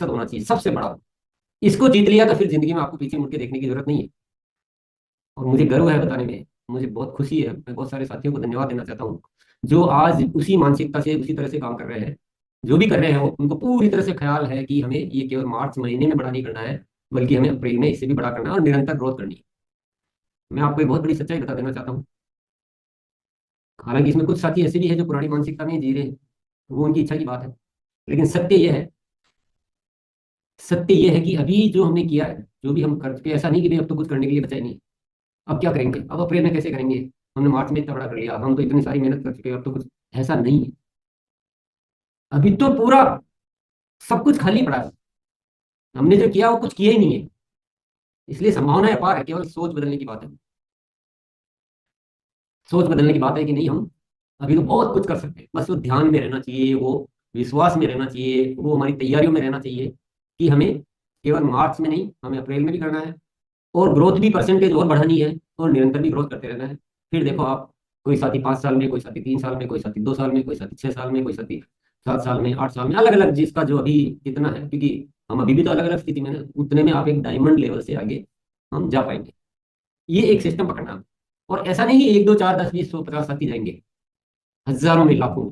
होना चाहिए सबसे बड़ा। इसको जीत लिया तो फिर जिंदगी में आपको पीछे मुड़ के देखने की जरूरत नहीं है। और मुझे गर्व है बताने में, मुझे बहुत खुशी है, मैं बहुत सारे साथियों को धन्यवाद देना चाहता हूँ जो आज उसी मानसिकता से उसी तरह से काम कर रहे हैं। जो भी कर रहे हैं वो उनको पूरी तरह से ख्याल है कि हमें ये केवल मार्च महीने में बड़ा नहीं करना है, बल्कि हमें अप्रैल में इससे भी बड़ा करना है और निरंतर ग्रोथ करनी है। मैं आपको एक बहुत बड़ी सच्चाई बता देना चाहता हूँ। हालांकि इसमें कुछ साथी ऐसे भी हैं जो पुरानी मानसिकता में जी रहे हैं, वो उनकी इच्छा की बात है। लेकिन सत्य यह है कि अभी जो हमने किया है, जो भी हम कर चुके हैं, ऐसा नहीं कि भाई अब तो कुछ करने के लिए बचा ही नहीं। अब क्या करेंगे, अब अप्रैल में कैसे करेंगे, हमने मार्च में इतना बड़ा कर लिया, अब हम तो इतनी सारी मेहनत कर चुके हैं, अब तो कुछ ऐसा नहीं है। अभी तो पूरा सब कुछ खाली पड़ा है, हमने जो किया वो कुछ किया ही नहीं है। इसलिए संभावना अपार है, केवल सोच बदलने की बात है। सोच बदलने की बात है कि नहीं, हम अभी तो बहुत कुछ कर सकते हैं, बस वो ध्यान में रहना चाहिए, वो विश्वास में रहना चाहिए, वो हमारी तैयारियों में रहना चाहिए कि हमें केवल मार्च में नहीं, हमें अप्रैल में भी करना है। और ग्रोथ भी परसेंटेज और बढ़ानी है, और निरंतर भी ग्रोथ करते रहना है। फिर देखो आप, कोई साथी 5 साल में, कोई साथी 3 साल में, कोई साथी 2 साल में, कोई साथी 6 साल में, कोई साथी 7 साल में, 8 साल में, अलग अलग जिसका जो अभी कितना है, क्योंकि हम अभी भी तो अलग अलग स्थिति में हैं, उतने में आप एक डायमंड लेवल से आगे हम जा पाएंगे। ये एक सिस्टम पकड़ना है। और ऐसा नहीं कि 1 2 4 10 20 100 50 साथी जाएंगे, हजारों में, लाखों में।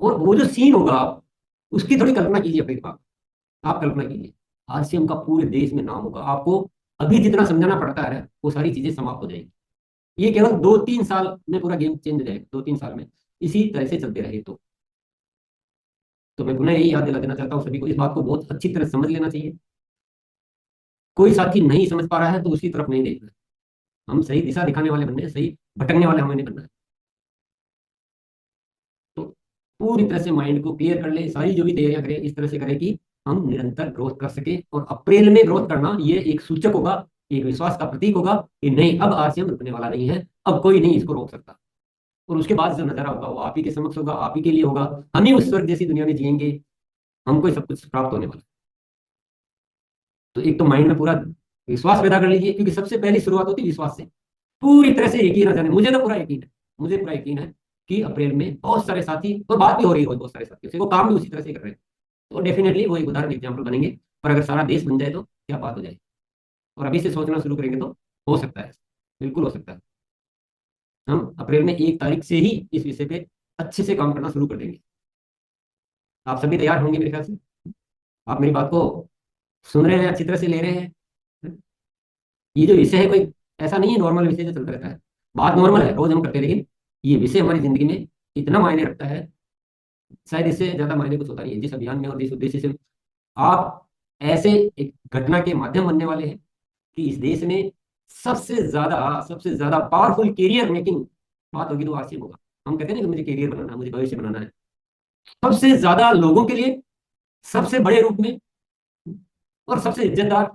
और वो जो सीन होगा, आप उसकी थोड़ी कल्पना कीजिए अपने दिमाग। आप कल्पना कीजिए, आरसीएम का पूरे देश में नाम होगा आपको। अभी जितना समझाना पड़ता है वो सारी चीजें समाप्त हो जाएगी। ये केवल 2 3 साल में पूरा गेम चेंज हो जाएगा, 2 3 साल में इसी तरह से चलते रहे तो मैं पुनः यही याद दिला देना चाहता हूँ सभी को, इस बात को बहुत अच्छी तरह समझ लेना चाहिए। कोई साथी नहीं समझ पा रहा है तो उसकी तरफ नहीं देखना है। हम सही दिशा दिखाने वाले बनने हैं, सही भटकने वाले हमें नहीं बनना है। तो पूरी तरह से माइंड को क्लियर कर ले, सारी जो भी तैयारियां करें इस तरह से करें कि हम निरंतर ग्रोथ कर सके। और अप्रैल में ग्रोथ करना ये एक सूचक होगा, एक विश्वास का प्रतीक होगा कि नहीं, अब आरसीएम रुकने वाला नहीं है, अब कोई नहीं इसको रोक सकता। और उसके बाद जो नजारा होगा वो आप ही के समक्ष होगा, आप ही के लिए होगा। हम ही उस स्वर्ग जैसी दुनिया में जिएंगे, हमको ही सब कुछ प्राप्त होने वाला है। तो एक तो माइंड में पूरा विश्वास पैदा कर लीजिए, क्योंकि सबसे पहली शुरुआत होती है विश्वास से। पूरी तरह से यकीन रखना, मुझे तो पूरा यकीन है, मुझे पूरा यकीन है कि अप्रैल में बहुत सारे साथी, और बात भी हो रही है रोज बहुत सारे साथियों से, वो काम भी उसी तरह से कर रहे हैं। तो डेफिनेटली वो एक उदाहरण एग्जाम्पल बनेंगे। पर अगर सारा देश बन जाए तो क्या बात हो जाए। और अभी से सोचना शुरू करेंगे तो हो सकता है, बिल्कुल हो सकता है, हम अप्रैल में 1 तारीख से ही इस विषय पे अच्छे से काम करना शुरू कर देंगे। आप सभी तैयार होंगे मेरे ख्याल से। आप मेरी बात को सुन रहे हैं, अच्छी तरह से ले रहे हैं। ये जो विषय है कोई ऐसा नहीं है नॉर्मल विषय जो चलता रहता है, बात नॉर्मल है, रोज हम करते हैं, लेकिन ये विषय हमारी जिंदगी में इतना मायने रखता है, शायद इससे ज्यादा मायने कुछ होता नहीं है। जिस अभियान में और जिस उद्देश्य से आप ऐसे एक घटना के माध्यम बनने वाले हैं कि इस देश में सबसे ज्यादा पावरफुल कैरियर मेकिंग बात होगी तो आरसीएम होगा। हम कहते हैं ना कि मुझे कैरियर बनाना है, मुझे भविष्य बनाना है, सबसे ज्यादा लोगों के लिए, सबसे बड़े रूप में, और सबसे इज्जतदार,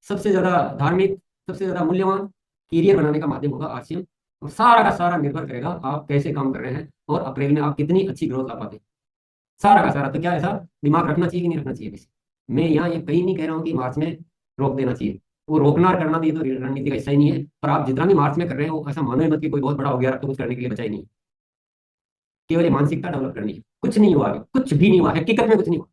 सबसे ज्यादा धार्मिक, सबसे ज्यादा मूल्यवान कैरियर बनाने का माध्यम होगा आरसीएम। और सारा का सारा निर्भर करेगा आप कैसे काम कर रहे हैं और अप्रैल में आप कितनी अच्छी ग्रोथ ला पाते हैं। सारा का सारा। तो क्या ऐसा दिमाग रखना चाहिए कि नहीं रखना चाहिए किसी। मैं यहाँ ये कहीं नहीं कह रहा हूँ कि मार्च में रोक देना चाहिए, वो रोकना और करना भी तो रणनीति का हिस्सा ही नहीं है। पर आप जितना भी मार्च में कर रहे हो ऐसा मानो ही मत कि कोई बहुत बड़ा हो गया, अब तो कुछ करने के लिए बचा ही नहीं है। केवल ये मानसिकता डेवलप करनी है, कुछ नहीं हुआ, अभी कुछ भी नहीं हुआ, हकीकत में कुछ नहीं हुआ।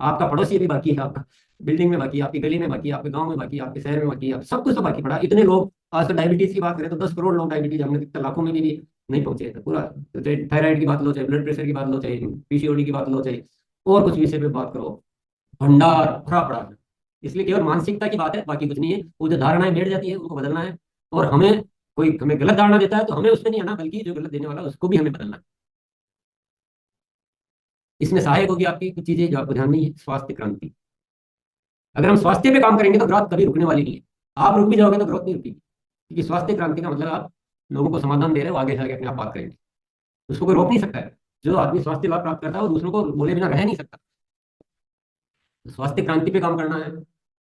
आपका पड़ोसी भी बाकी है, आपका बिल्डिंग में बाकी है, आपकी गली में बाकी है, आपके गांव में बाकी है, आपके शहर में बाकी है, सब कुछ तो बाकी पड़ा। इतने लोग आजकल डायबिटीज की बात करें तो 10 करोड़ लोग डायबिटीज, हमने कितने लाखों में भी नहीं पहुंचे हैं। तो पूरा, चाहे थायराइड की बात लो, चाहे ब्लड प्रेशर की बात लो, चाहे पीसीओडी की बात लो, चाहे और कुछ विषय पे बात करो, भंडार भरा पड़ा है। इसलिए केवल मानसिकता की बात है, बाकी कुछ नहीं है। वो जो धारणाएं बैठ जाती है उनको बदलना है। और हमें, कोई हमें गलत धारणा देता है तो हमें उसमें नहीं आना, बल्कि जो गलत देने वाला है उसको भी हमें बदलना है। इसमें सहायक होगी आपकी कुछ चीजें जो आपको ध्यान नहीं है, स्वास्थ्य क्रांति। अगर हम स्वास्थ्य पे काम करेंगे तो ग्रोथ कभी रुकने वाली नहीं है। आप रुक भी जाओगे तो ग्रोथ नहीं रुकेगी, क्योंकि स्वास्थ्य क्रांति का मतलब आप लोगों को समाधान दे रहे हो, आगे जाके अपने आप बात करेंगे, उसको कोई रोक नहीं सकता है। जो आदमी स्वास्थ्य लाभ प्राप्त करता है वो दूसरों को बोले बिना रह नहीं सकता। तो स्वास्थ्य क्रांति पे काम करना है।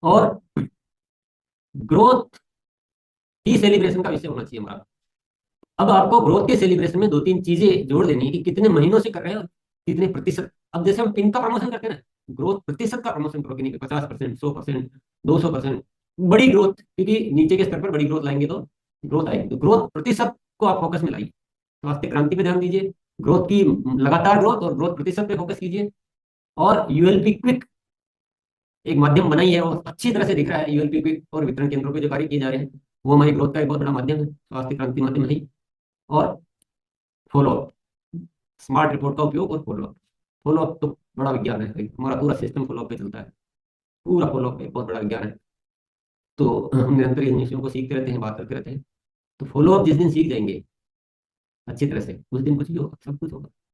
और ग्रोथ ही सेलिब्रेशन का विषय होना चाहिए हमारा। अब आपको ग्रोथ के सेलिब्रेशन में 2 3 चीजें जोड़ देनी है कि कितने महीनों से कर रहे हो, कितने प्रतिशत। अब जैसे हम पिन का प्रमोशन करते हैं ना, ग्रोथ प्रतिशत का प्रमोशन करो कि नहीं, 50%, 100%, 200%। बड़ी ग्रोथ, क्योंकि नीचे के स्तर पर बड़ी ग्रोथ लाएंगे तो ग्रोथ आएगी। तो ग्रोथ प्रतिशत को आप फोकस में लाइए, स्वास्थ्य क्रांति पे ध्यान दीजिए, ग्रोथ की लगातार ग्रोथ और ग्रोथ प्रतिशत पे फोकस कीजिए। और यूएलपी क्विक एक माध्यम बना ही है और अच्छी तरह से दिख रहा है। यूएलपी पे और वितरण केंद्रों पे जो कार्य किए जा रहे हैं वो हमारी ग्रोथ का एक बहुत बड़ा माध्यम है, स्वास्थ्य क्रांति माध्यम है ही। और फॉलो अप, स्मार्ट रिपोर्ट का उपयोग और फॉलो अप। फॉलो अप तो बड़ा विज्ञान है भाई, हमारा पूरा सिस्टम फॉलो अप पे चलता है। पूरा फॉलो अप एक बहुत बड़ा विज्ञान है। तो हम निरंतर इन विषयों को सीखते रहते हैं, बात करते रहते हैं। तो फॉलो अप जिस दिन सीख जाएंगे अच्छी तरह से, उस दिन कुछ भी होगा, सब कुछ होगा।